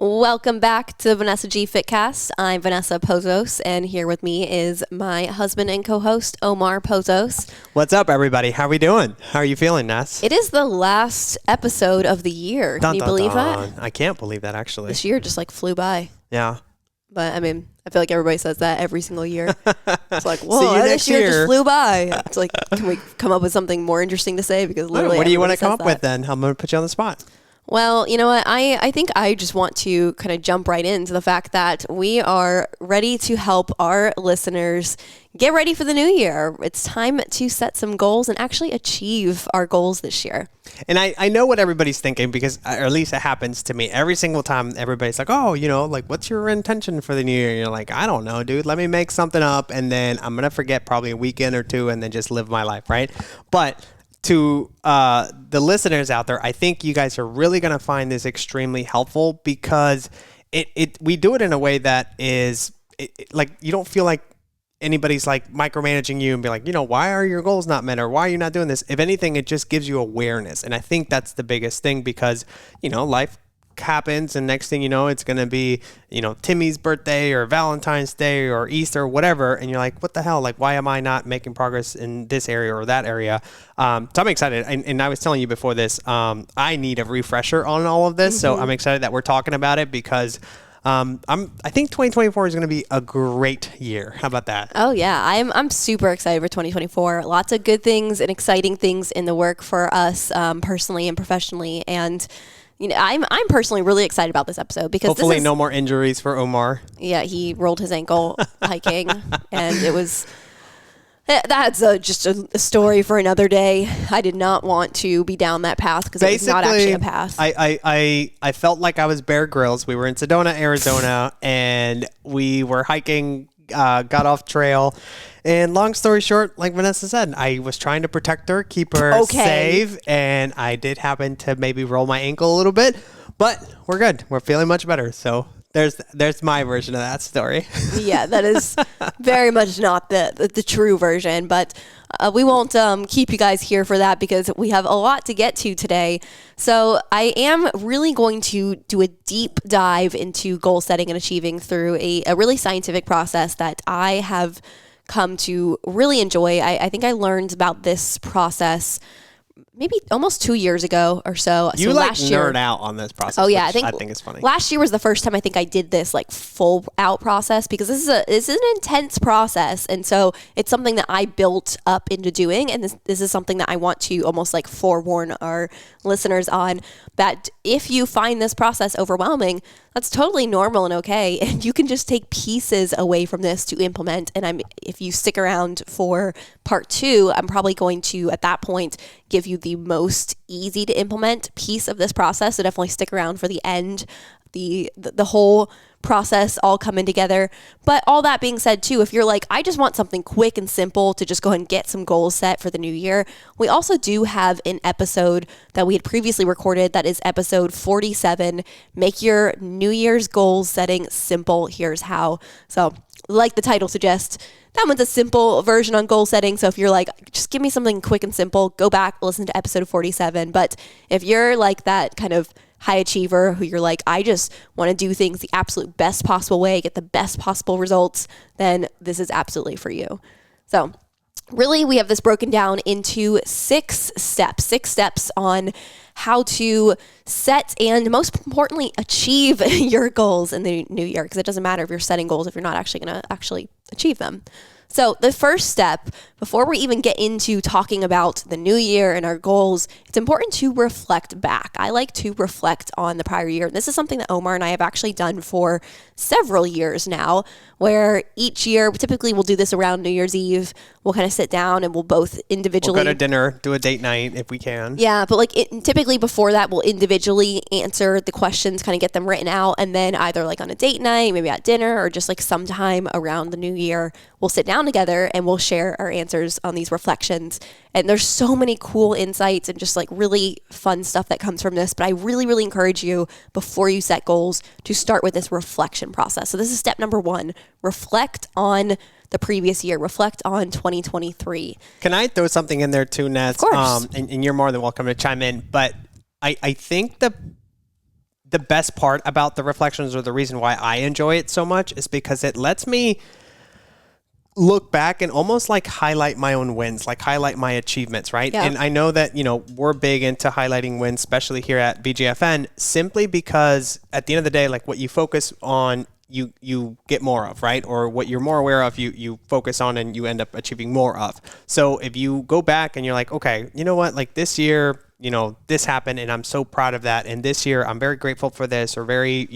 Welcome back to the Vanessa G Fitcast. I'm Vanessa Pozos, and here with me is my husband and co-host, Omar Pozos. What's up, everybody? How are we doing? How are you feeling, Ness? It is the last episode of the year. Can you believe that? I can't believe that, actually. This year just flew by. Yeah. But I mean, I feel like everybody says that every single year. It's like, whoa, this year just flew by. It's like, can we come up with something more interesting to say? Because literally, what do you want to come up with then? I'm going to put you on the spot. Well, you know what? I think I just want to kind of jump right into the fact that we are ready to help our listeners get ready for the new year. It's time to set some goals and actually achieve our goals this year. And I know what everybody's thinking because, or at least it happens to me every single time. Everybody's like, oh, like, what's your intention for the new year? And you're like, I don't know, dude. Let me make something up and then I'm going to forget probably a weekend or two and then just live my life, right? But to the listeners out there, I think you guys are really going to find this extremely helpful because we do it in a way that is like you don't feel like anybody's like micromanaging you and be like, why are your goals not met or why are you not doing this? If anything, it just gives you awareness. And I think that's the biggest thing because, life happens and next thing you know, it's going to be, Timmy's birthday or Valentine's Day or Easter, whatever. And you're like, what the hell? Like, why am I not making progress in this area or that area? So I'm excited. And I was telling you before this, I need a refresher on all of this. So I'm excited that we're talking about it because I think 2024 is going to be a great year. How about that? Oh yeah, I'm super excited for 2024. Lots of good things and exciting things in the work for us personally and professionally. And I'm personally really excited about this episode because hopefully no more injuries for Omar. Yeah, he rolled his ankle hiking, and it was. That's just a story for another day. I did not want to be down that path because it was not actually a path. I felt like I was Bear Grylls. We were in Sedona, Arizona, and we were hiking, got off trail. And long story short, like Vanessa said, I was trying to protect her, keep her safe, and I did happen to maybe roll my ankle a little bit, but we're good. We're feeling much better. So there's my version of that story. Yeah, that is very much not the true version, but we won't keep you guys here for that because we have a lot to get to today. So I am really going to do a deep dive into goal setting and achieving through a really scientific process that I have come to really enjoy. I think I learned about this process maybe almost 2 years ago or so. You so like last year, nerd out on this process. Oh yeah, I think it's funny. Last year was the first time I think I did this like full out process because this is an intense process, and so it's something that I built up into doing, and this is something that I want to almost like forewarn our listeners on that if you find this process overwhelming, that's totally normal and okay, and you can just take pieces away from this to implement. And if you stick around for part 2, I'm probably going to at that point give you the most easy to implement piece of this process. So definitely stick around for the end, the whole process all coming together. But all that being said too, if you're like, I just want something quick and simple to just go ahead and get some goals set for the new year, we also do have an episode that we had previously recorded that is episode 47, Make Your New Year's Goals Setting Simple, Here's How. So like the title suggests, that one's a simple version on goal setting. So if you're like, just give me something quick and simple, go back, listen to episode 47. But if you're like that kind of high achiever who you're like, I just want to do things the absolute best possible way, get the best possible results, then this is absolutely for you. So really, we have this broken down into 6 steps on how to set and most importantly, achieve your goals in the new year. Because it doesn't matter if you're setting goals if you're not actually going to actually achieve them. So the first step, before we even get into talking about the new year and our goals, it's important to reflect back. I like to reflect on the prior year. This is something that Omar and I have actually done for several years now, where each year, typically we'll do this around New Year's Eve. We'll kind of sit down and we'll both individually... We'll go to dinner, do a date night if we can. Yeah, but typically before that, we'll individually answer the questions, kind of get them written out, and then either like on a date night, maybe at dinner, or just like sometime around the new year, we'll sit down together and we'll share our answers on these reflections. And there's so many cool insights and just like really fun stuff that comes from this. But I really, really encourage you before you set goals to start with this reflection process. So this is step number 1. Reflect on the previous year. Reflect on 2023. Can I throw something in there too, Ness? Of course. And you're more than welcome to chime in. But I think the best part about the reflections, or the reason why I enjoy it so much, is because it lets me look back and almost like highlight my own wins, like highlight my achievements, right? Yeah. And I know that, we're big into highlighting wins, especially here at BGFN, simply because at the end of the day, like what you focus on, you get more of, right? Or what you're more aware of, you focus on and you end up achieving more of. So if you go back and you're like, okay, you know what, like this year, this happened and I'm so proud of that. And this year I'm very grateful for this, or very,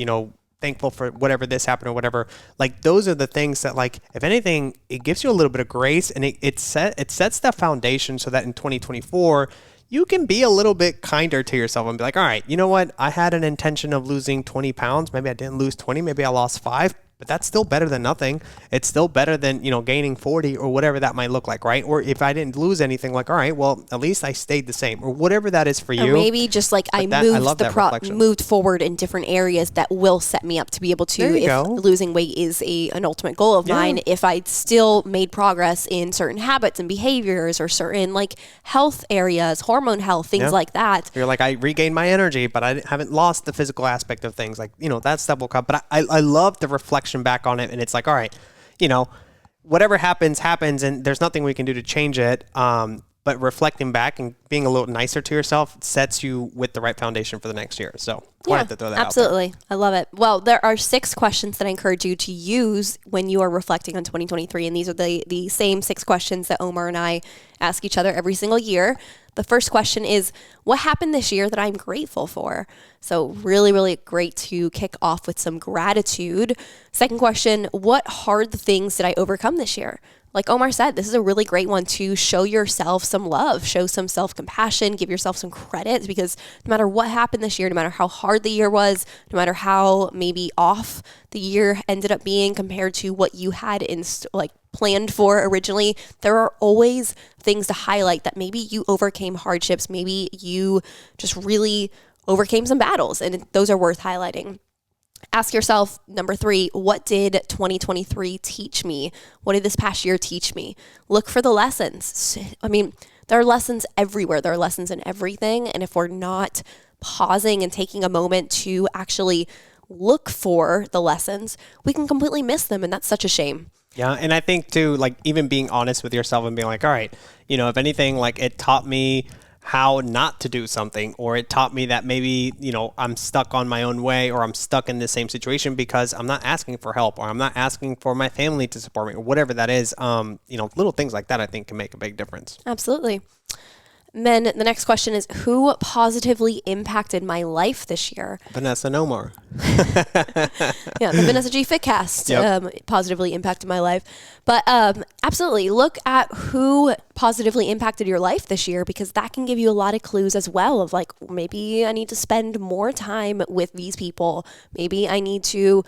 thankful for whatever this happened or whatever. Like those are the things that, like, if anything, it gives you a little bit of grace, and it sets the foundation so that in 2024 you can be a little bit kinder to yourself and be like, all right, you know what? I had an intention of losing 20 pounds. Maybe I didn't lose 20. Maybe I lost 5. But that's still better than nothing. It's still better than, gaining 40 or whatever that might look like, right? Or if I didn't lose anything, like, all right, well, at least I stayed the same, or whatever that is for you. Or maybe just like I moved forward in different areas that will set me up to be able to, if losing weight is an ultimate goal of mine, if I still made progress in certain habits and behaviors, or certain like health areas, hormone health, things like that. You're like, I regained my energy, but I haven't lost the physical aspect of things. Like, that stuff will come. But I love the reflection back on it, and it's like, all right, whatever happens, and there's nothing we can do to change it. But reflecting back and being a little nicer to yourself sets you with the right foundation for the next year. So wanted to throw that absolutely. out there. I love it. Well, there are 6 questions that I encourage you to use when you are reflecting on 2023. And these are the same 6 questions that Omar and I ask each other every single year. The first question is, what happened this year that I'm grateful for? So really, really great to kick off with some gratitude. Second question, what hard things did I overcome this year? Like Omar said, this is a really great one to show yourself some love, show some self-compassion, give yourself some credit, because no matter what happened this year, no matter how hard the year was, no matter how maybe off the year ended up being compared to what you had planned for originally, there are always things to highlight that maybe you overcame hardships, maybe you just really overcame some battles, and those are worth highlighting. Ask yourself, number 3, what did 2023 teach me? What did this past year teach me? Look for the lessons. I mean, there are lessons everywhere. There are lessons in everything. And if we're not pausing and taking a moment to actually look for the lessons, we can completely miss them. And that's such a shame. Yeah. And I think too, like even being honest with yourself and being like, all right, if anything, like it taught me how not to do something, or it taught me that maybe, I'm stuck on my own way, or I'm stuck in the same situation because I'm not asking for help, or I'm not asking for my family to support me, or whatever that is. Little things like that I think can make a big difference. Absolutely. And then the next question is, who positively impacted my life this year? Vanessa and Omar. Yeah, the Vanessa G Fitcast positively impacted my life. But absolutely, look at who positively impacted your life this year, because that can give you a lot of clues as well of like, maybe I need to spend more time with these people. Maybe I need to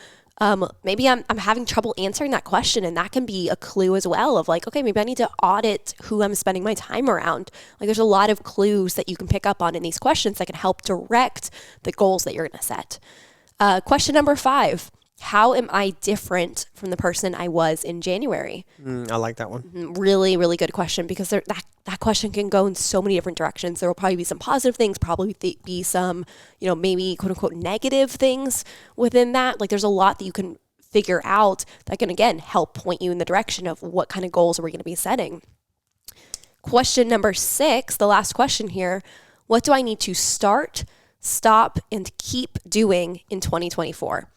maybe I'm having trouble answering that question, and that can be a clue as well of like, okay, maybe I need to audit who I'm spending my time around. Like there's a lot of clues that you can pick up on in these questions that can help direct the goals that you're going to set. Question number 5, how am I different from the person I was in January? I like that one. Really, really good question, because that question can go in so many different directions. There will probably be some positive things, probably be some, maybe quote unquote negative things within that. Like there's a lot that you can figure out that can, again, help point you in the direction of what kind of goals are we going to be setting. Question number 6, the last question here. What do I need to start, stop, and keep doing in 2024?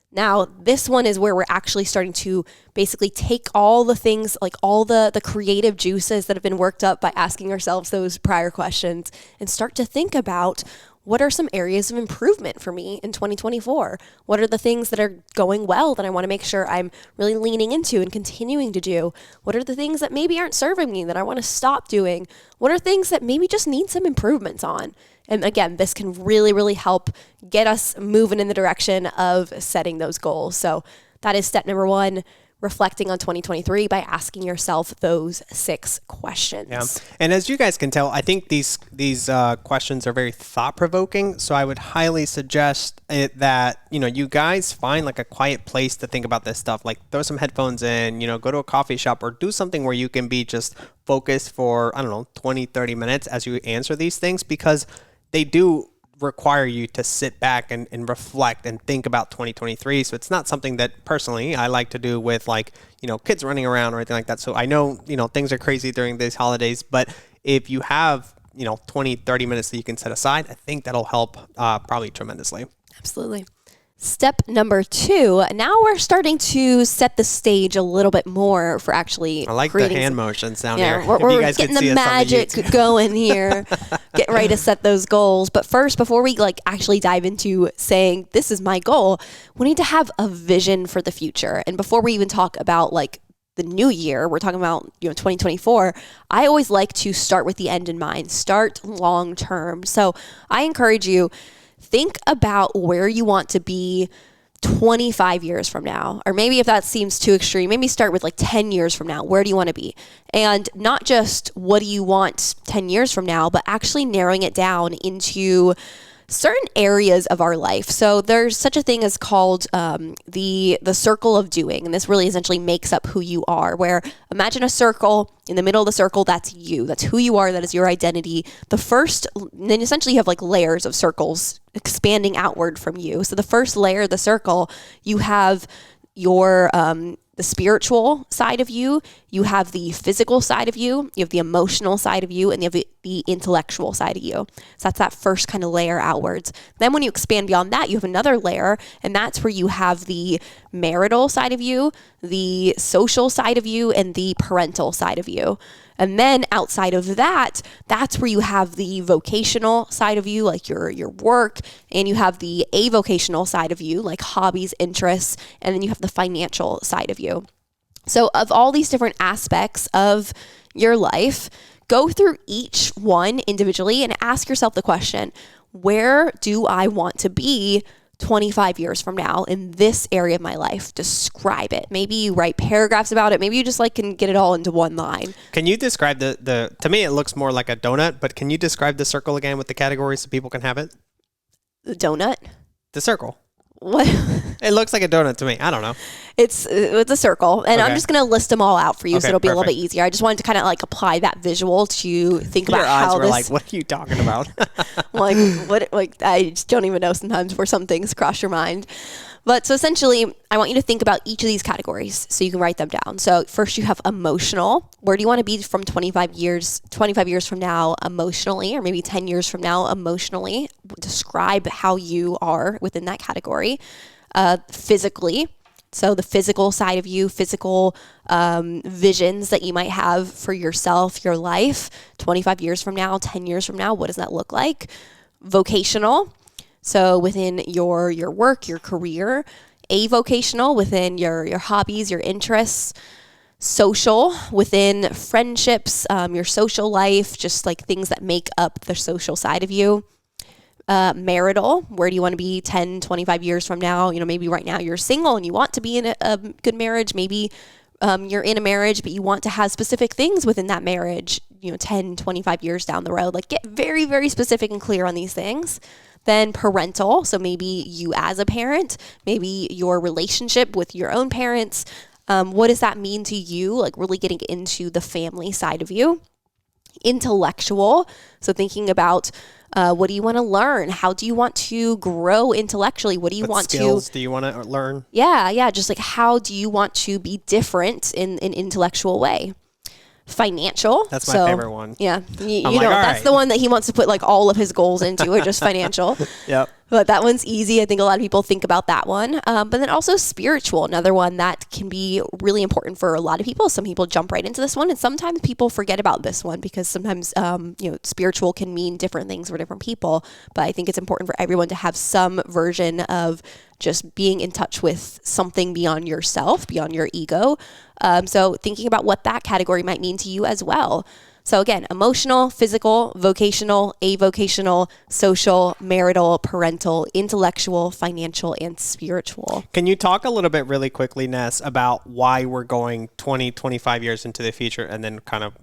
Now, this one is where we're actually starting to basically take all the things, like all the creative juices that have been worked up by asking ourselves those prior questions, and start to think about, what are some areas of improvement for me in 2024? What are the things that are going well that I want to make sure I'm really leaning into and continuing to do? What are the things that maybe aren't serving me that I want to stop doing? What are things that maybe just need some improvements on? And again, this can really, really help get us moving in the direction of setting those goals. So that is step number 1, reflecting on 2023 by asking yourself those 6 questions. Yeah. And as you guys can tell, I think these questions are very thought-provoking. So I would highly suggest that, you guys find like a quiet place to think about this stuff. Like throw some headphones in, go to a coffee shop, or do something where you can be just focused for, 20, 30 minutes as you answer these things, because they do require you to sit back and reflect and think about 2023. So it's not something that personally I like to do with like, kids running around or anything like that. So I know, things are crazy during these holidays, but if you have, 20, 30 minutes that you can set aside, I think that'll help probably tremendously. Absolutely. Step number 2, now we're starting to set the stage a little bit more for actually I like the hand motions down here. We're getting the magic going here, getting ready to set those goals. But first, before we like actually dive into saying, this is my goal, we need to have a vision for the future. And before we even talk about like the new year, we're talking about 2024, I always like to start with the end in mind, start long term. So I encourage you, think about where you want to be 25 years from now. Or maybe if that seems too extreme, maybe start with like 10 years from now. Where do you want to be? And not just what do you want 10 years from now, but actually narrowing it down into certain areas of our life. So there's such a thing as called the circle of doing. And this really essentially makes up who you are, where imagine a circle. In the middle of the circle, that's you. That's who you are. That is your identity. Then essentially you have like layers of circles expanding outward from you. So the first layer of the circle, you have your the spiritual side of you, you have the physical side of you have the emotional side of you, and you have the intellectual side of you. So that's that first kind of layer outwards. Then when you expand beyond that, you have another layer, and that's where you have the marital side of you, the social side of you, and the parental side of you. And then outside of that, that's where you have the vocational side of you, like your work, and you have the avocational side of you, like hobbies, interests, and then you have the financial side of you. So of all these different aspects of your life, go through each one individually and ask yourself the question, where do I want to be 25 years from now in this area of my life? Describe it. Maybe you write paragraphs about it. Maybe you just like can get it all into one line. Can you describe the to me it looks more like a donut, but can you describe the circle again with the categories so people can have it? The donut? The circle. What? It looks like a donut to me. I don't know. It's a circle, and I'm just going to list them all out for you, so it'll be a little bit easier. I just wanted to kind of like apply that visual to think about how eyes were this. Like, what are you talking about? Like what? Like I just don't even know sometimes where some things cross your mind. But so essentially, I want you to think about each of these categories so you can write them down. So first you have emotional. Where do you want to be from 25 years from now emotionally, or maybe 10 years from now emotionally? Describe how you are within that category. Physically. So the physical side of you, physical visions that you might have for yourself, your life, 25 years from now, 10 years from now, what does that look like? Vocational. So within your work, your career, avocational within your hobbies, your interests, social within friendships, your social life, just like things that make up the social side of you. Marital, where do you want to be 10, 25 years from now? Maybe right now you're single and you want to be in a good marriage. Maybe you're in a marriage, but you want to have specific things within that marriage, 10, 25 years down the road. Like get very, very specific and clear on these things. Then parental, so maybe you as a parent, maybe your relationship with your own parents. What does that mean to you? Like really getting into the family side of you. Intellectual, so thinking about what do you want to learn? How do you want to grow intellectually? What do you want to... skills do you want to learn? Yeah. Just like how do you want to be different in an intellectual way? Financial. That's my favorite one. Yeah. You know, like, that's the one that he wants to put like all of his goals into, or just financial. Yep. But that one's easy. I think a lot of people think about that one. But then also spiritual, another one that can be really important for a lot of people. Some people jump right into this one, and sometimes people forget about this one because sometimes, spiritual can mean different things for different people. But I think it's important for everyone to have some version of just being in touch with something beyond yourself, beyond your ego. So thinking about what that category might mean to you as well. So again, emotional, physical, vocational, avocational, social, marital, parental, intellectual, financial, and spiritual. Can you talk a little bit really quickly, Ness, about why we're going 20, 25 years into the future and then kind of,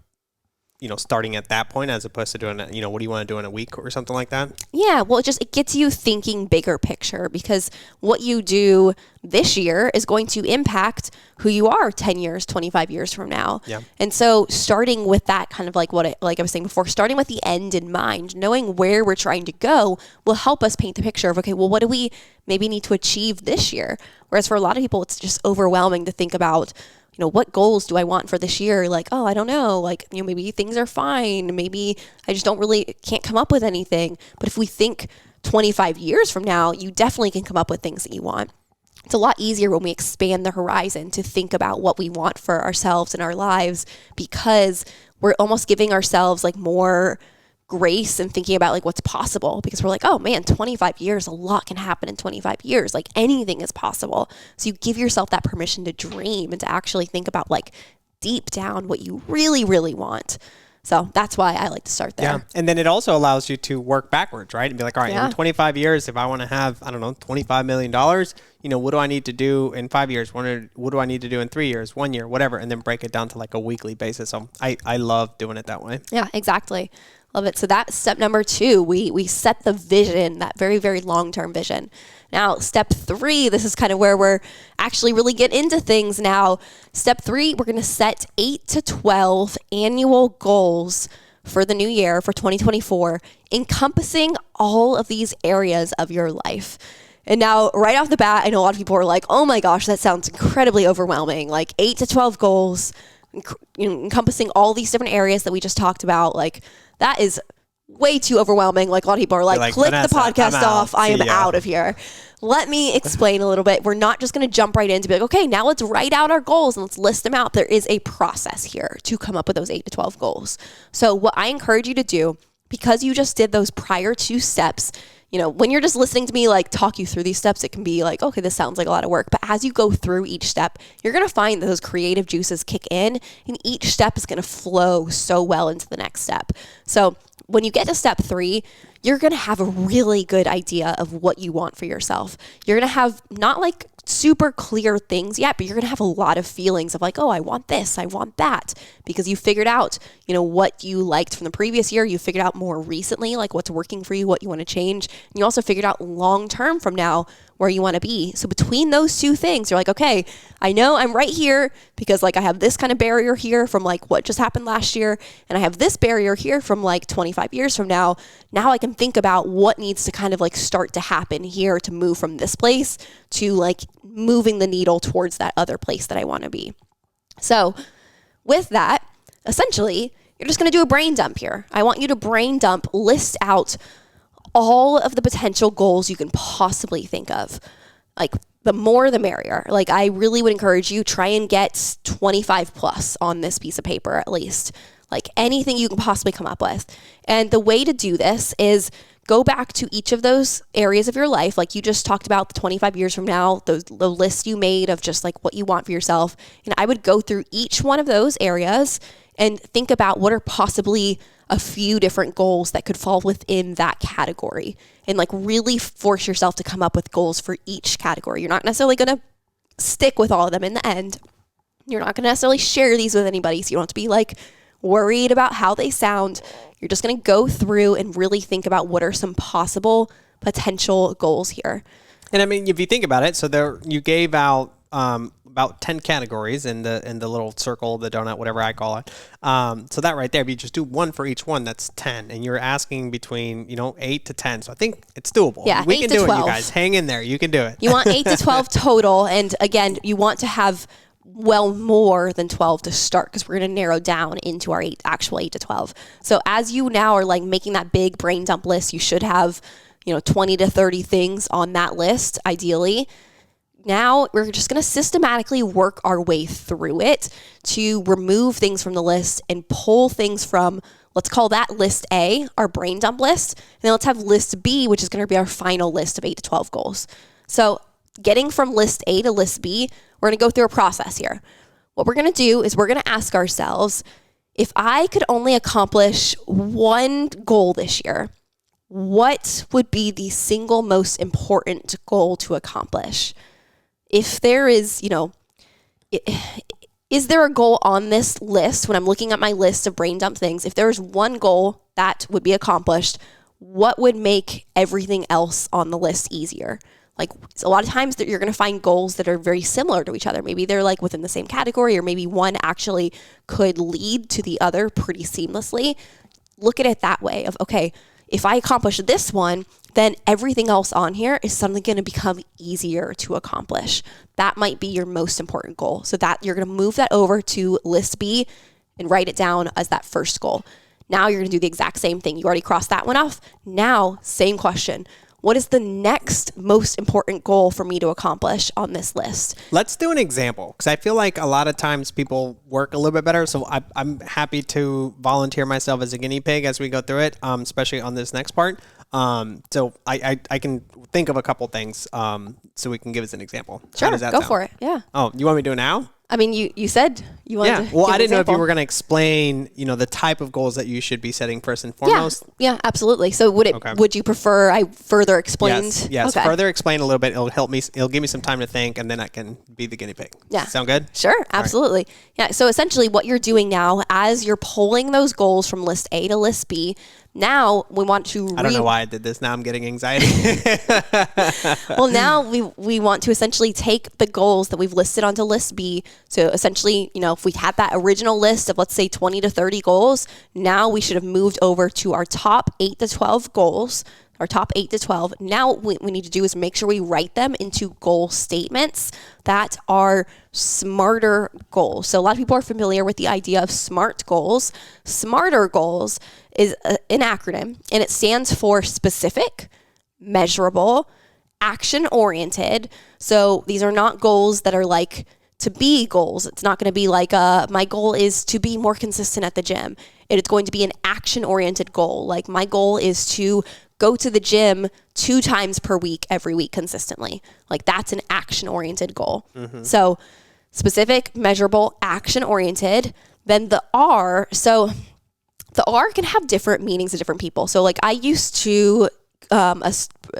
starting at that point as opposed to doing it, what do you want to do in a week or something like that? Yeah, well, it gets you thinking bigger picture, because what you do this year is going to impact who you are 10 years, 25 years from now. Yeah. And so starting with that kind of like I was saying before, starting with the end in mind, knowing where we're trying to go will help us paint the picture of, okay, well, what do we maybe need to achieve this year? Whereas for a lot of people, it's just overwhelming to think about, what goals do I want for this year? Like, oh, I don't know. Like, maybe things are fine. Maybe I just can't come up with anything. But if we think 25 years from now, you definitely can come up with things that you want. It's a lot easier when we expand the horizon to think about what we want for ourselves and our lives, because we're almost giving ourselves like more grace and thinking about like what's possible, because we're like, oh man, 25 years, a lot can happen in 25 years. Like anything is possible. So you give yourself that permission to dream and to actually think about like deep down what you really, really want. So that's why I like to start there. Yeah. And then it also allows you to work backwards, right? And be like, all right, in 25 years, if I want to have, I don't know, $25 million, what do I need to do in 5 years? What do I need to do in 3 years, 1 year, whatever, and then break it down to like a weekly basis. So I love doing it that way. Yeah, exactly. Love it. So that's step number 2. We set the vision, that very, very long-term vision. Now, step 3, this is kind of where we're actually really get into things now. Step 3, we're going to set 8 to 12 annual goals for the new year, for 2024, encompassing all of these areas of your life. And now, right off the bat, I know a lot of people are like, oh my gosh, that sounds incredibly overwhelming. Like 8 to 12 goals, encompassing all these different areas that we just talked about. Like, that is way too overwhelming. Like a lot of people are like click the podcast off. I am out of here. Let me explain a little bit. We're not just going to jump right in to be like, okay, now let's write out our goals and let's list them out. There is a process here to come up with those 8 to 12 goals. So what I encourage you to do, because you just did those prior 2 steps, when you're just listening to me like talk you through these steps, it can be like, okay, this sounds like a lot of work. But as you go through each step, you're going to find that those creative juices kick in, and each step is going to flow so well into the next step. So when you get to step 3, you're going to have a really good idea of what you want for yourself. You're going to have not like super clear things yet, but you're going to have a lot of feelings of like, oh, I want this, I want that, because you figured out, what you liked from the previous year. You figured out more recently, like what's working for you, what you want to change. And you also figured out long term from now where you want to be. So between those 2 things, you're like, okay, I know I'm right here because like I have this kind of barrier here from like what just happened last year, and I have this barrier here from like 25 years from now. Now I can think about what needs to kind of like start to happen here to move from this place to like moving the needle towards that other place that I want to be. So with that, essentially, you're just going to do a brain dump here. I want you to brain dump, list out all of the potential goals you can possibly think of. Like the more the merrier. Like I really would encourage you, try and get 25 plus on this piece of paper at least. Like anything you can possibly come up with. And the way to do this is go back to each of those areas of your life. Like you just talked about the 25 years from now, the list you made of just like what you want for yourself. And I would go through each one of those areas and think about what are possibly a few different goals that could fall within that category, and like really force yourself to come up with goals for each category. You're not necessarily going to stick with all of them in the end. You're not going to necessarily share these with anybody, so you don't have to be like worried about how they sound. You're just going to go through and really think about what are some possible potential goals here. And I mean, if you think about it, so there you gave out about 10 categories in the little circle, the donut, whatever I call it. So that right there, if you just do one for each one, that's 10. And you're asking between, 8 to 10. So I think it's doable. Yeah, we 8 can to do 12. it, you guys. Hang in there. You can do it. You want 8 to 12 total. And again, you want to have more than 12 to start, because we're going to narrow down into our actual 8 to 12. So as you now are like making that big brain dump list, you should have, 20 to 30 things on that list, ideally. Now we're just going to systematically work our way through it to remove things from the list and pull things from, let's call that list A, our brain dump list. And then let's have list B, which is going to be our final list of 8 to 12 goals. So getting from list A to list B, we're going to go through a process here. What we're going to do is we're going to ask ourselves, if I could only accomplish one goal this year, what would be the single most important goal to accomplish? If there is, if is there a goal on this list when I'm looking at my list of brain dump things? If there's one goal that would be accomplished, what would make everything else on the list easier? Like a lot of times that you're going to find goals that are very similar to each other. Maybe they're like within the same category, or maybe one actually could lead to the other pretty seamlessly. Look at it that way of, okay, if I accomplish this one, then everything else on here is suddenly going to become easier to accomplish. That might be your most important goal. So that you're going to move that over to list B and write it down as that first goal. Now you're going to do the exact same thing. You already crossed that one off. Now, same question. What is the next most important goal for me to accomplish on this list? Let's do an example, because I feel like a lot of times people work a little bit better. So I'm happy to volunteer myself as a guinea pig as we go through it, especially on this next part. So I can think of a couple things so we can give us an example. Sure, How does that go sound? for it. Yeah. Oh, you want me to do it now? I mean, you said you wanted to Well, give I an didn't know if you example. were going to explain, the type of goals that you should be setting first and foremost. Yeah, absolutely. So would you prefer I further explained? Yes. Okay. Further explain a little bit. It'll help me. It'll give me some time to think, and then I can be the guinea pig. Yeah. Sound good? Sure, absolutely. Yeah, so essentially what you're doing now as you're pulling those goals from list A to list B, now we want to I don't know why I did this. Now I'm getting anxiety. Well, now we want to essentially take the goals that we've listed onto list B. So essentially, if we had that original list of, let's say, 20 to 30 goals, now we should have moved over to our top 8 to 12 goals, our top 8 to 12. Now what we need to do is make sure we write them into goal statements that are smarter goals. So a lot of people are familiar with the idea of SMART goals. Smarter goals is an acronym, and it stands for specific, measurable, action-oriented. So these are not goals that are like to be goals. It's not going to be like my goal is to be more consistent at the gym. It is going to be an action-oriented goal. Like my goal is to go to the gym 2 times per week, every week consistently. Like that's an action-oriented goal. So specific, measurable, action-oriented. Then the R. So the R can have different meanings to different people. So like I used to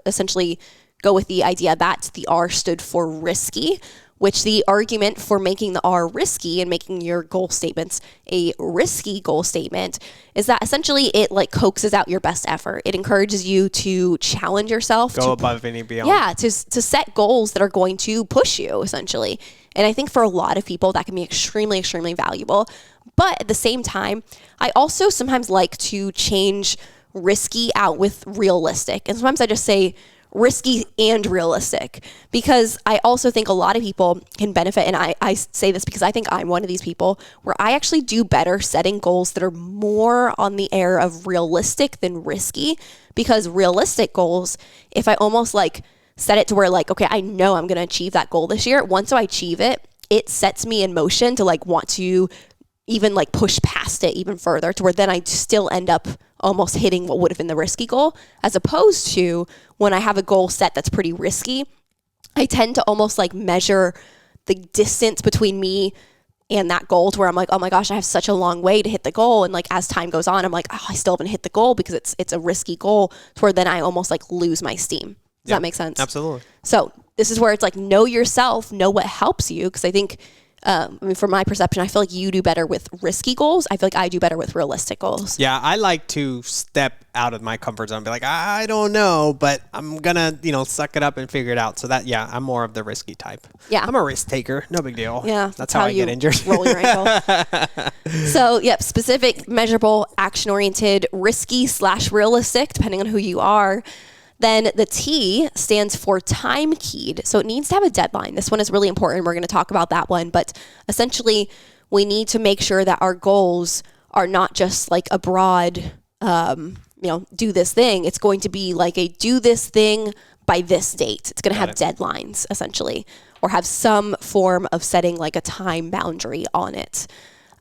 essentially go with the idea that the R stood for risky, which the argument for making the R risky and making your goal statements a risky goal statement is that essentially it like coaxes out your best effort. It encourages you to challenge yourself. Go above and beyond. Yeah, to set goals that are going to push you essentially. And I think for a lot of people that can be extremely, extremely valuable. But at the same time, I also sometimes like to change risky out with realistic. And sometimes I just say risky and realistic, because I also think a lot of people can benefit. And I say this because I think I'm one of these people where I actually do better setting goals that are more on the air of realistic than risky, because realistic goals, if I almost like set it to where like, okay, I know I'm going to achieve that goal this year. Once I achieve it, it sets me in motion to like want to even like push past it even further, to where then I still end up almost hitting what would have been the risky goal, as opposed to when I have a goal set that's pretty risky, I tend to almost like measure the distance between me and that goal, to where I'm like, oh my gosh, I have such a long way to hit the goal. And like, as time goes on, I'm like, oh, I still haven't hit the goal because it's a risky goal, to where then I almost like lose my steam. Does that make sense? Absolutely. So this is where it's like, know yourself, know what helps you. Because I think, from my perception, I feel like you do better with risky goals. I feel like I do better with realistic goals. Yeah, I like to step out of my comfort zone and be like, I don't know, but I'm going to, suck it up and figure it out. So that, I'm more of the risky type. Yeah. I'm a risk taker. No big deal. Yeah. That's how I get injured. Roll your ankle. So, specific, measurable, action-oriented, risky/realistic, depending on who you are. Then the T stands for time keyed. So it needs to have a deadline. This one is really important. We're going to talk about that one. But essentially, we need to make sure that our goals are not just like a broad, do this thing. It's going to be like a do this thing by this date. It's going to have deadlines, essentially, or have some form of setting like a time boundary on it.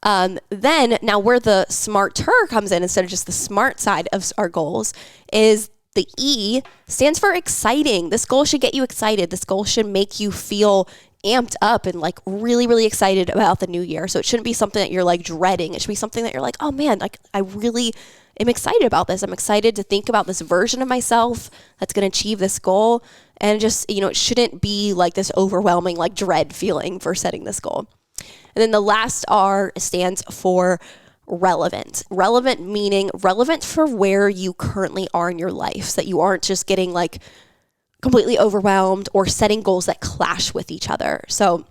Then, now where the smarter comes in, instead of just the smart side of our goals, is the E stands for exciting. This goal should get you excited. This goal should make you feel amped up and like really, really excited about the new year. So it shouldn't be something that you're like dreading. It should be something that you're like, oh man, like I really am excited about this. I'm excited to think about this version of myself that's going to achieve this goal. And just, it shouldn't be like this overwhelming like dread feeling for setting this goal. And then the last R stands for relevant. Relevant meaning relevant for where you currently are in your life, so that you aren't just getting like completely overwhelmed or setting goals that clash with each other. So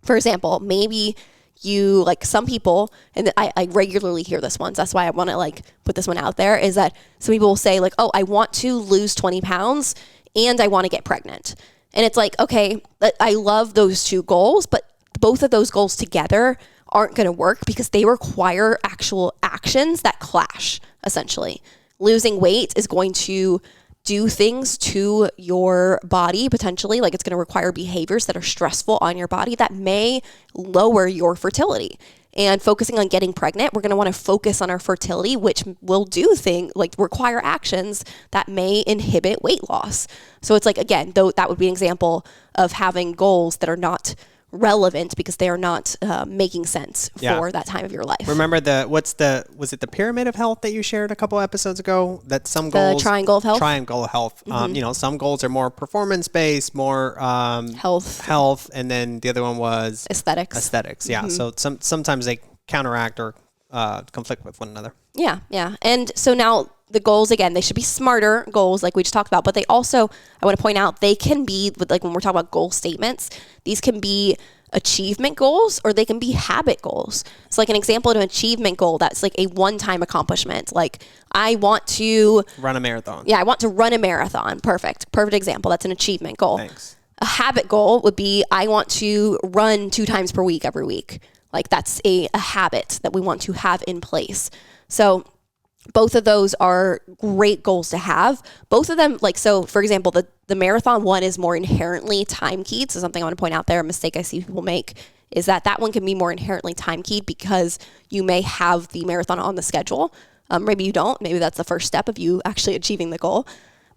for example, maybe you, like some people, and I regularly hear this one, so that's why I want to like put this one out there, is that some people will say like, oh, I want to lose 20 pounds and I want to get pregnant. And it's like, okay, I love those two goals, but both of those goals together aren't going to work because they require actual actions that clash, essentially. Losing weight is going to do things to your body, potentially, like it's going to require behaviors that are stressful on your body that may lower your fertility. And focusing on getting pregnant, we're going to want to focus on our fertility, which will do things like require actions that may inhibit weight loss. So it's like, again, though that would be an example of having goals that are not relevant because they are not making sense for that time of your life. Remember was it the pyramid of health that you shared a couple episodes ago? That some goals, the triangle of health. Triangle of health. Some goals are more performance based, more health, and then the other one was aesthetics. Yeah. So sometimes they counteract or conflict with one another. Yeah. And so now the goals, again, they should be smarter goals like we just talked about, but they also, I want to point out, they can be, like when we're talking about goal statements, these can be achievement goals or they can be habit goals. So like an example of an achievement goal, that's like a one-time accomplishment. Like I want to run a marathon. Yeah, I want to run a marathon. Perfect example. That's an achievement goal. Thanks. A habit goal would be I want to run 2 times per week every week. Like that's a habit that we want to have in place. So both of those are great goals to have. Both of them, like, so for example, the marathon one is more inherently time keyed. So something I want to point out there, a mistake I see people make, is that one can be more inherently time keyed because you may have the marathon on the schedule. Maybe you don't. Maybe that's the first step of you actually achieving the goal.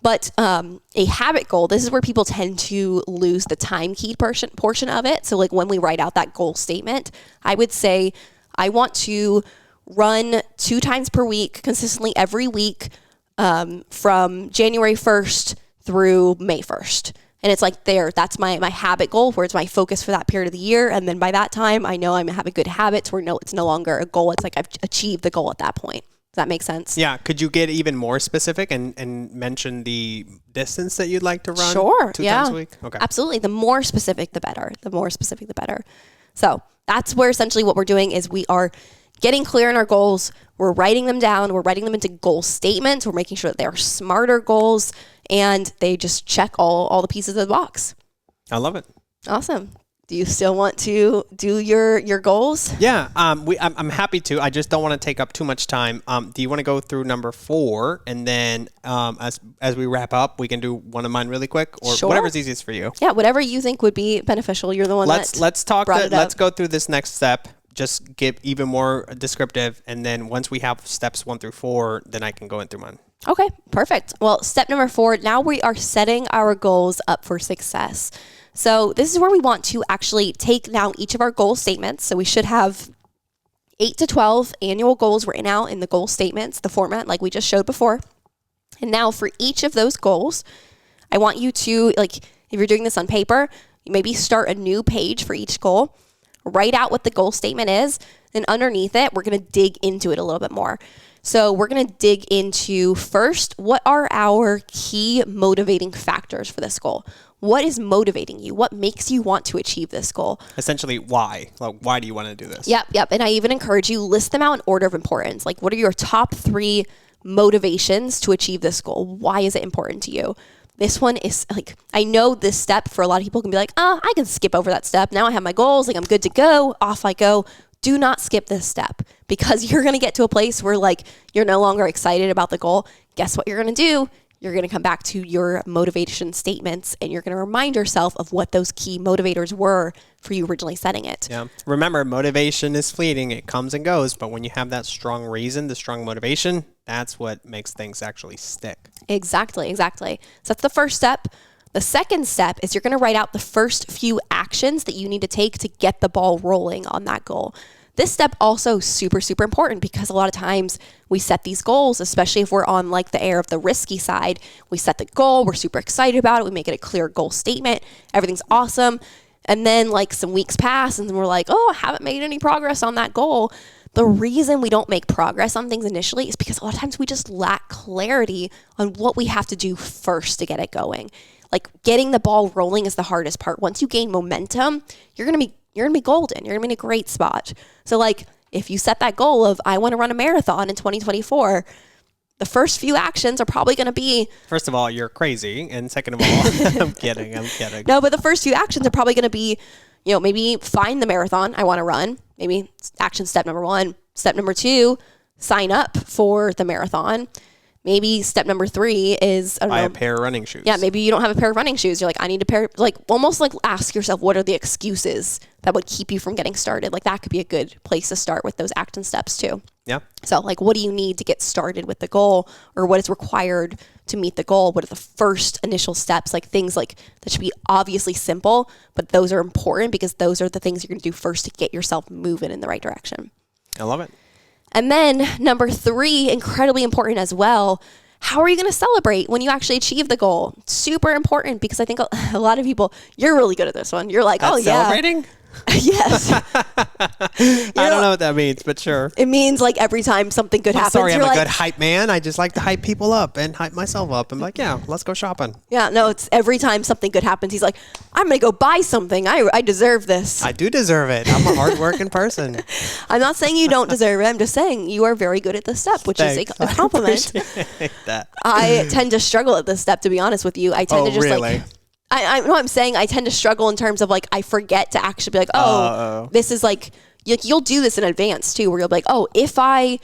But a habit goal, this is where people tend to lose the time keyed portion of it. So like when we write out that goal statement, I would say, I want to run 2 times per week consistently every week from January 1st through May 1st. And it's like that's my habit goal where it's my focus for that period of the year. And then by that time, I know I'm having good habits where it's no longer a goal. It's like I've achieved the goal at that point. Does that make sense? Yeah. Could you get even more specific and mention the distance that you'd like to run? Sure. 2 times a week? Okay. Absolutely. The more specific, the better. So that's where essentially what we're doing is we are getting clear on our goals. We're writing them down. We're writing them into goal statements. We're making sure that they're smarter goals and they just check all the pieces of the box. I love it. Awesome. Do you still want to do your goals? Yeah, I'm happy to. I just don't want to take up too much time. Do you want to go through number 4 and then as we wrap up, we can do one of mine really quick or Sure. whatever's easiest for you? Yeah, whatever you think would be beneficial. You're the one let's let's go through this next step. Just give even more descriptive, and then once we have steps 1 through 4, then I can go in through mine. Okay, perfect. Well, step number 4, now we are setting our goals up for success. So this is where we want to actually take now each of our goal statements. So we should have 8 to 12 annual goals written out in the goal statements, the format like we just showed before. And now for each of those goals, I want you to, like, if you're doing this on paper, you maybe start a new page for each goal. Write out what the goal statement is, and underneath it, we're going to dig into it a little bit more. So we're going to dig into first, what are our key motivating factors for this goal? What is motivating you? What makes you want to achieve this goal? Essentially, why? Like, why do you want to do this? Yep. And I even encourage you, list them out in order of importance. Like, what are your top 3 motivations to achieve this goal? Why is it important to you? This one is like, I know this step for a lot of people can be like, I can skip over that step. Now I have my goals. Like I'm good to go. Off I go. Do not skip this step because you're going to get to a place where like you're no longer excited about the goal. Guess what you're going to do? You're going to come back to your motivation statements and you're going to remind yourself of what those key motivators were for you originally setting it. Yeah. Remember, motivation is fleeting. It comes and goes. But when you have that strong reason, the strong motivation, that's what makes things actually stick. Exactly. So that's the first step. The second step is you're going to write out the first few actions that you need to take to get the ball rolling on that goal. This step also super, super important because a lot of times we set these goals, especially if we're on like the air of the risky side. We set the goal, we're super excited about it, we make it a clear goal statement, everything's awesome. And then like some weeks pass and we're like, oh, I haven't made any progress on that goal. The reason we don't make progress on things initially is because a lot of times we just lack clarity on what we have to do first to get it going. Like getting the ball rolling is the hardest part. Once you gain momentum, you're going to be golden. You're going to be in a great spot. So like if you set that goal of I want to run a marathon in 2024, the first few actions are probably going to be... First of all, you're crazy. And second of all, I'm kidding. No, but the first few actions are probably going to be, maybe find the marathon I want to run. Maybe action step number 1. Step number 2, sign up for the marathon. Maybe step number 3 is, buy a pair of running shoes. Yeah, maybe you don't have a pair of running shoes. You're like, I need a pair, like almost like ask yourself, what are the excuses that would keep you from getting started? Like that could be a good place to start with those action steps too. Yeah. So like, what do you need to get started with the goal, or what is required to meet the goal? What are the first initial steps? Like things like that should be obviously simple, but those are important because those are the things you're going to do first to get yourself moving in the right direction. I love it. And then number 3, incredibly important as well. How are you going to celebrate when you actually achieve the goal? Super important because I think a lot of people, you're really good at this one. You're like, oh yeah. Celebrating? Yes. I don't know what that means, but sure. It means like every time something good happens. Sorry, I'm a good hype man. I just like to hype people up and hype myself up. I'm like, yeah, let's go shopping. Yeah, no, it's every time something good happens, he's like, I'm going to go buy something. I deserve this. I do deserve it. I'm a hardworking person. I'm not saying you don't deserve it. I'm just saying you are very good at this step, which is a compliment. I tend to struggle at this step, to be honest with you. I tend to just really? I know I'm saying I tend to struggle in terms of like I forget to actually be like, this is like you'll do this in advance too, where you'll be like, oh, if I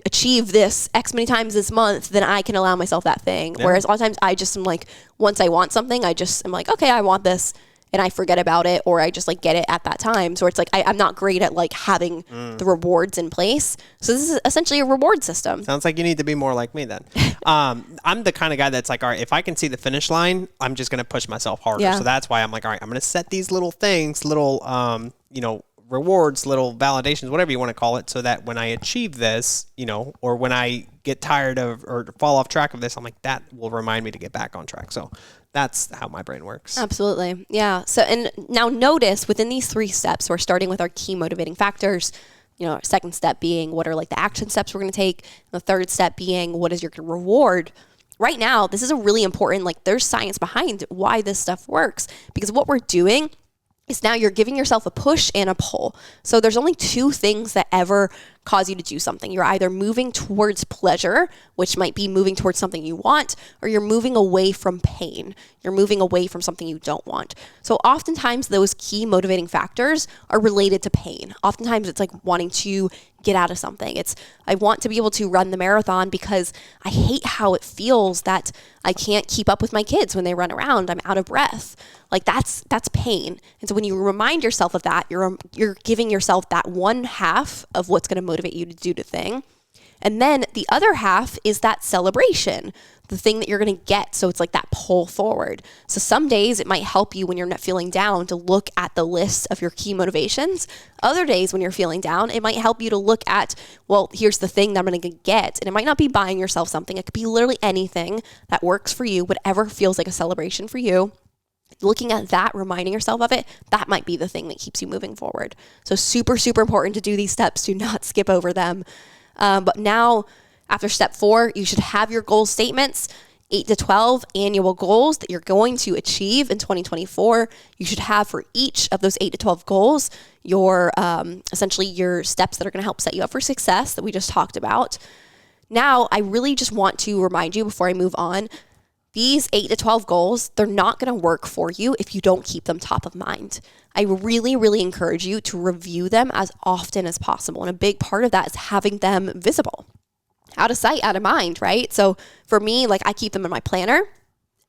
achieve this X many times this month, then I can allow myself that thing. Yeah. Whereas a lot of times I just am like, once I want something, I just am like, okay, I want this, and I forget about it, or I just like get it at that time. So it's like I'm not great at like having the rewards in place. So this is essentially a reward system. Sounds like you need to be more like me then. I'm the kind of guy that's like, all right, if I can see the finish line, I'm just going to push myself harder. Yeah. So that's why I'm like, all right, I'm going to set these little things, little, rewards, little validations, whatever you want to call it, so that when I achieve this, or when I get tired of or fall off track of this, I'm like, that will remind me to get back on track. So that's how my brain works. Absolutely. Yeah. So, and now notice within these 3 steps, we're starting with our key motivating factors. Our second step being what are like the action steps we're going to take. And the third step being what is your reward. Right now, this is a really important, like there's science behind why this stuff works, because what we're doing is now you're giving yourself a push and a pull. So there's only 2 things that ever cause you to do something. You're either moving towards pleasure, which might be moving towards something you want, or you're moving away from pain. You're moving away from something you don't want. So oftentimes those key motivating factors are related to pain. Oftentimes it's like wanting to get out of something. It's, I want to be able to run the marathon because I hate how it feels that I can't keep up with my kids when they run around. I'm out of breath. Like that's pain. And so when you remind yourself of that, you're giving yourself that one half of what's going to motivate you to do the thing. And then the other half is that celebration, the thing that you're going to get. So it's like that pull forward. So some days it might help you when you're not feeling down to look at the list of your key motivations. Other days when you're feeling down, it might help you to look at, well, here's the thing that I'm going to get. And it might not be buying yourself something. It could be literally anything that works for you, whatever feels like a celebration for you. Looking at that, reminding yourself of it, that might be the thing that keeps you moving forward. So super, super important to do these steps. Do not skip over them. But now, after step 4, you should have your goal statements, 8 to 12 annual goals that you're going to achieve in 2024. You should have for each of those 8 to 12 goals, your essentially your steps that are going to help set you up for success that we just talked about. Now, I really just want to remind you before I move on, these 8 to 12 goals, they're not going to work for you if you don't keep them top of mind. I really, really encourage you to review them as often as possible. And a big part of that is having them visible. Out of sight, out of mind, right? So for me, like I keep them in my planner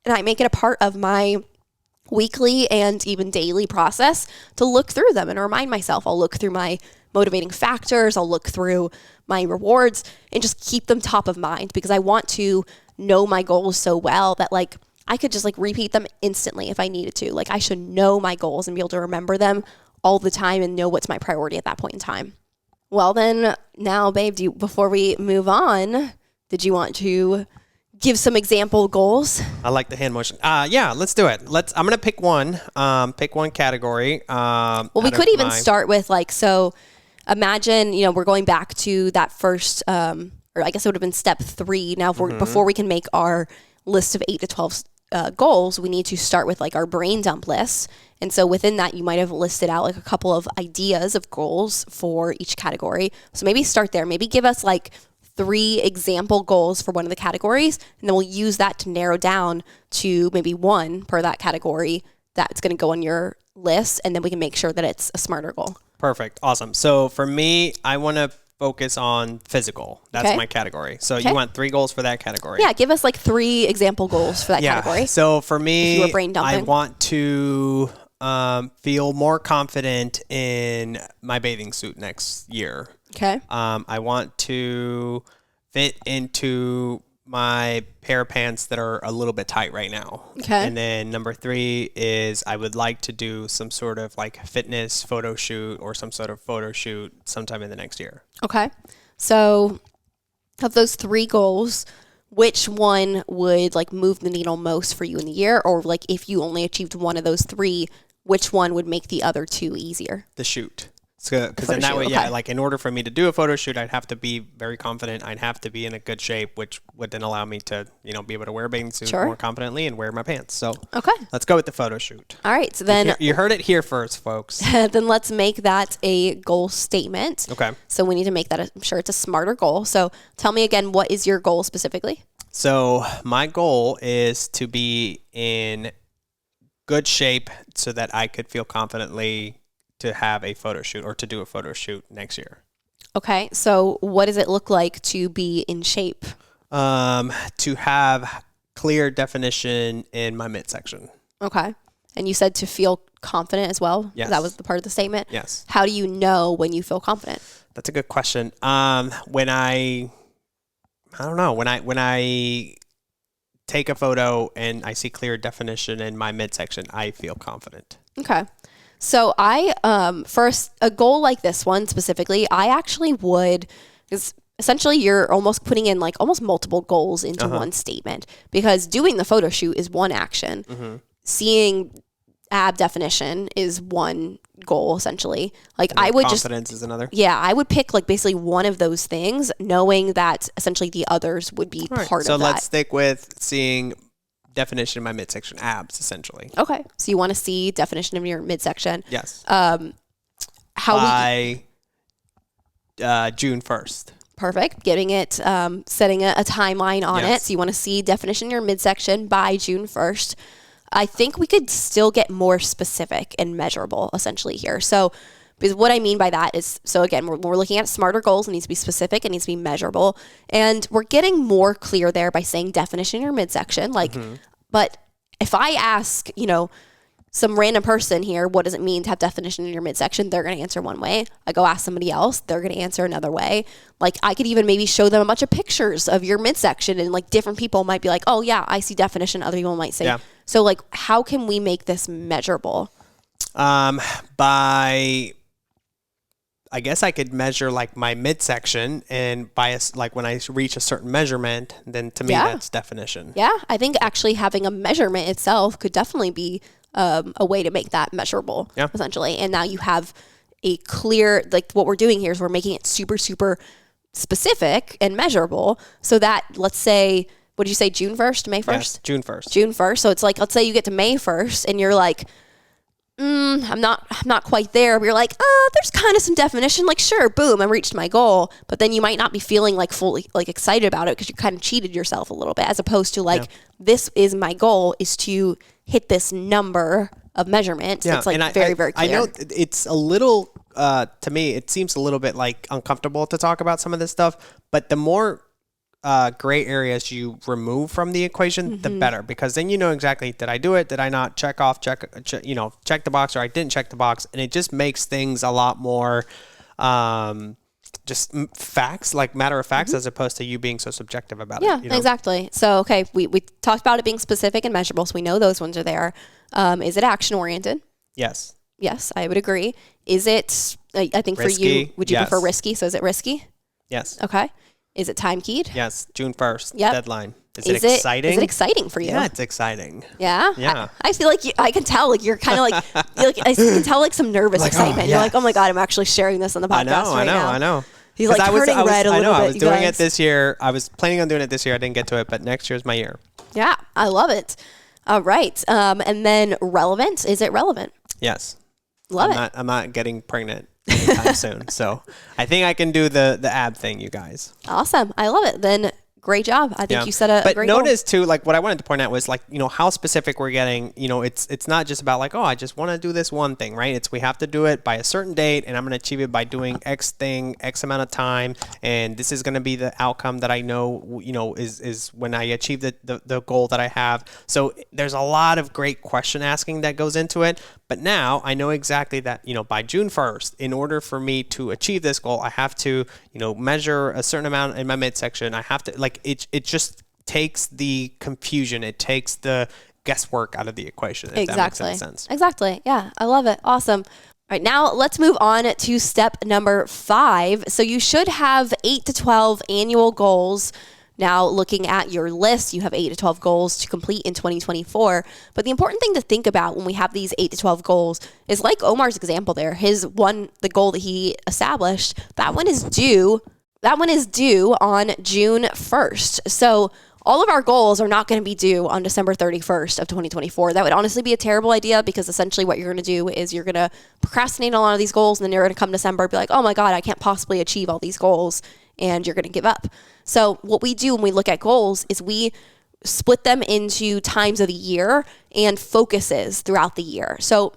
and I make it a part of my weekly and even daily process to look through them and remind myself. I'll look through my motivating factors. I'll look through my rewards and just keep them top of mind because I want to know my goals so well that like I could just like repeat them instantly if I needed to. Like I should know my goals and be able to remember them all the time and know what's my priority at that point in time. Well then, now babe, before we move on, did you want to give some example goals? I like the hand motion. Yeah, let's do it. I'm gonna pick one. Pick one category. Well, we could even start with like, so imagine, we're going back to that first, or I guess it would have been step 3. Now, before we can make our list of 8 to 12 goals, we need to start with like our brain dump list. And so within that, you might have listed out like a couple of ideas of goals for each category. So maybe start there. Maybe give us like 3 example goals for one of the categories, and then we'll use that to narrow down to maybe 1 per that category that's going to go on your list, and then we can make sure that it's a smarter goal. Perfect. Awesome. So for me, I want to focus on physical. That's my category. So you want 3 goals for that category? Yeah, give us like 3 example goals for that category. So for me, if you were brain dumping. I want to feel more confident in my bathing suit next year. Okay. I want to fit into my pair of pants that are a little bit tight right now. Okay. And then number 3 is I would like to do some sort of like fitness photo shoot or some sort of photo shoot sometime in the next year. Okay. So of those 3 goals, which one would like move the needle most for you in the year? Or like if you only achieved one of those 3, which one would make the other 2 easier? The shoot. Because then that way, like in order for me to do a photo shoot, I'd have to be very confident. I'd have to be in a good shape, which would then allow me to, be able to wear a bathing suit more confidently and wear my pants. So let's go with the photo shoot. All right. So then you heard it here first, folks. Then let's make that a goal statement. Okay. So we need to make that, I'm sure it's a smarter goal. So tell me again, what is your goal specifically? So my goal is to be in good shape so that I could feel confidently to have a photo shoot or to do a photo shoot next year. Okay. So what does it look like to be in shape? To have clear definition in my midsection. Okay. And you said to feel confident as well? Yes. That was the part of the statement? Yes. How do you know when you feel confident? That's a good question. When I take a photo and I see clear definition in my midsection, I feel confident. Okay. So I, for a goal like this one specifically, I actually would, because essentially you're almost putting in like almost multiple goals into one statement, because doing the photo shoot is one action. Mm-hmm. Seeing ab definition is one goal essentially. Like I would confidence is another. Yeah, I would pick like basically one of those things, knowing that essentially the others would be part of that. So let's stick with seeing definition of my midsection, abs essentially. Okay. So you want to see definition of your midsection. Yes. By June 1st. Perfect. Getting it, setting a timeline on it. So you want to see definition in your midsection by June 1st. I think we could still get more specific and measurable essentially here. So because what I mean by that is, so again, we're looking at smarter goals. It needs to be specific. It needs to be measurable. And we're getting more clear there by saying definition in your midsection. Like, but if I ask, some random person here, what does it mean to have definition in your midsection? They're going to answer one way. I go ask somebody else, they're going to answer another way. Like I could even maybe show them a bunch of pictures of your midsection, and like different people might be like, oh yeah, I see definition. Other people might say, so like, how can we make this measurable? I guess I could measure like my midsection, and like when I reach a certain measurement, then to me that's definition. Yeah, I think actually having a measurement itself could definitely be a way to make that measurable, essentially. And now you have a clear, like what we're doing here is we're making it super, super specific and measurable, so that let's say, what did you say, June 1st, May 1st? Yes, June 1st. June 1st. So it's like, let's say you get to May 1st and you're like, I'm not quite there. But you're like, there's kind of some definition. Like, sure, boom, I reached my goal. But then you might not be feeling like fully like excited about it because you kind of cheated yourself a little bit, as opposed to like, this is my goal is to hit this number of measurement. It's like very, very clear. I know it's a little, to me, it seems a little bit like uncomfortable to talk about some of this stuff, but the more gray areas you remove from the equation, the better, because then you know exactly, did I do it? Did I not? Check the box, or I didn't check the box. And it just makes things a lot more just facts, like matter of facts, as opposed to you being so subjective about it. Yeah, exactly. So, okay, we talked about it being specific and measurable, so we know those ones are there. Is it action oriented? Yes. Yes, I would agree. Is it, I think risky? For you, would you prefer risky? So is it risky? Yes. Okay. Is it time keyed? Yes. June 1st. Yep. Deadline. Is it exciting? Is it exciting for you? Yeah, it's exciting. Yeah? Yeah. I feel like I can tell, like, you're kind of like, I can tell, like, some nervous excitement. You're like, oh my God, I'm actually sharing this on the podcast I know. He's like turning red a little bit. I was doing it this year. I was planning on doing it this year. I didn't get to it, but next year's my year. Yeah, I love it. All right. And then relevant. Is it relevant? Yes. Love it. I'm not getting pregnant anytime soon. So I think I can do the ab thing, you guys. Awesome. I love it. Then great job. I think you set a great goal. But notice too, like what I wanted to point out was like, how specific we're getting. It's not just about like, oh, I just want to do this one thing, right? It's we have to do it by a certain date, and I'm going to achieve it by doing X thing, X amount of time, and this is going to be the outcome that I know, is when I achieve the goal that I have. So there's a lot of great question asking that goes into it. But now I know exactly that, by June 1st, in order for me to achieve this goal, I have to, measure a certain amount in my midsection. I have to, like, it just takes the confusion. It takes the guesswork out of the equation, if that makes any sense. Exactly. Yeah, I love it. Awesome. All right, now let's move on to step number 5. So you should have 8 to 12 annual goals. Now, looking at your list, you have 8 to 12 goals to complete in 2024. But the important thing to think about when we have these 8 to 12 goals is like Omar's example there. The goal that he established, that one is due on June 1st. So all of our goals are not going to be due on December 31st of 2024. That would honestly be a terrible idea, because essentially what you're going to do is you're going to procrastinate on a lot of these goals, and then you're going to come December and be like, oh my God, I can't possibly achieve all these goals, and you're going to give up. So what we do when we look at goals is we split them into times of the year and focuses throughout the year. So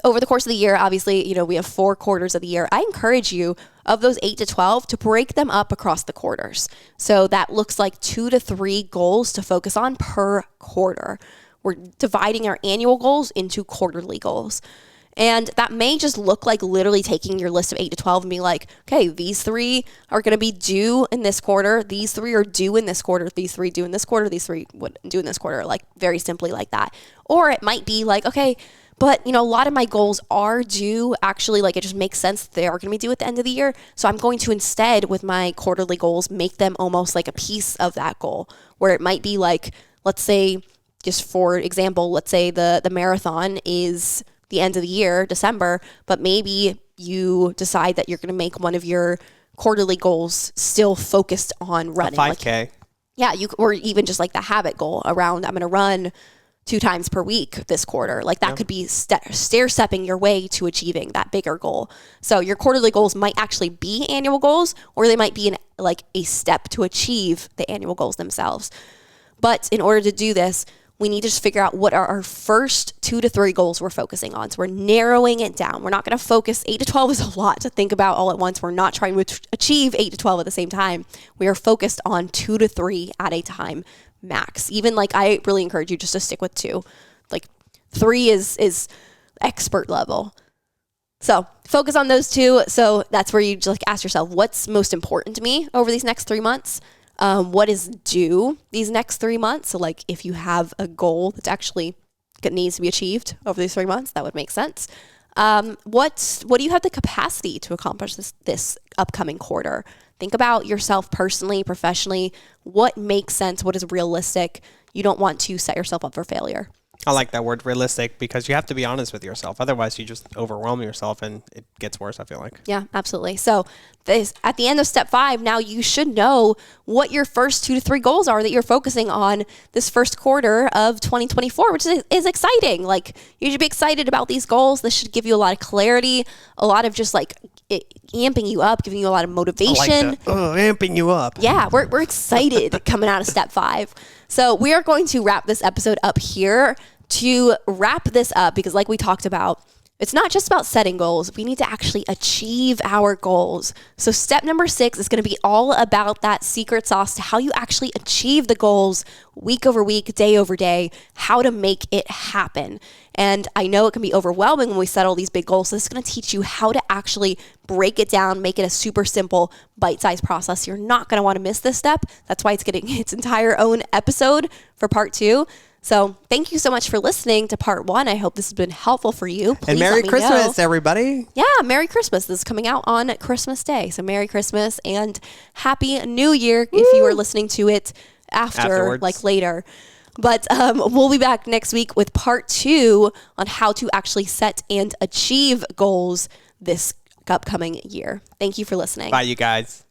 over the course of the year, obviously, we have 4 quarters of the year. I encourage you, of those 8 to 12, to break them up across the quarters. So that looks like 2 to 3 goals to focus on per quarter. We're dividing our annual goals into quarterly goals. And that may just look like literally taking your list of 8 to 12 and be like, okay, these 3 are going to be due in this quarter. These 3 are due in this quarter. These 3 due in this quarter. These 3 would due in this quarter, like very simply like that. Or it might be like, okay, but a lot of my goals are due actually, like it just makes sense that they are going to be due at the end of the year. So I'm going to instead, with my quarterly goals, make them almost like a piece of that goal, where it might be like, let's say, just for example, let's say the marathon is the end of the year, December, but maybe you decide that you're going to make one of your quarterly goals still focused on running. A 5K. Or even just like the habit goal around, I'm going to run 2 times per week this quarter. Like that could be stair-stepping your way to achieving that bigger goal. So your quarterly goals might actually be annual goals, or they might be a step to achieve the annual goals themselves. But in order to do this, we need to just figure out what are our first 2 to 3 goals we're focusing on. So we're narrowing it down. We're not going to focus. 8 to 12 is a lot to think about all at once. We're not trying to achieve 8 to 12 at the same time. We are focused on 2 to 3 at a time max. Even I really encourage you just to stick with 2. 3 is expert level. So focus on those 2. So that's where you just ask yourself, what's most important to me over these next 3 months? What is due these next 3 months? So if you have a goal that's actually needs to be achieved over these 3 months, that would make sense. What do you have the capacity to accomplish this upcoming quarter? Think about yourself personally, professionally. What makes sense? What is realistic? You don't want to set yourself up for failure. I like that word, realistic, because you have to be honest with yourself. Otherwise, you just overwhelm yourself and it gets worse, I feel like. Yeah, absolutely. So at the end of step 5, now you should know what your first 2 to 3 goals are that you're focusing on this first quarter of 2024, which is exciting. You should be excited about these goals. This should give you a lot of clarity, a lot of just amping you up, giving you a lot of motivation. Amping you up. Yeah, we're excited coming out of step 5. So we are going to wrap this episode up here. To wrap this up, because like we talked about, it's not just about setting goals. We need to actually achieve our goals. So step number 6 is going to be all about that secret sauce to how you actually achieve the goals week over week, day over day, how to make it happen. And I know it can be overwhelming when we set all these big goals. So this is going to teach you how to actually break it down, make it a super simple, bite-sized process. You're not going to want to miss this step. That's why it's getting its entire own episode for part 2. So thank you so much for listening to part 1. I hope this has been helpful for you. Please and Merry Christmas, everybody. Yeah, Merry Christmas. This is coming out on Christmas Day. So Merry Christmas and Happy New Year. Woo! If you are listening to it after, like later. But we'll be back next week with part 2 on how to actually set and achieve goals this upcoming year. Thank you for listening. Bye, you guys.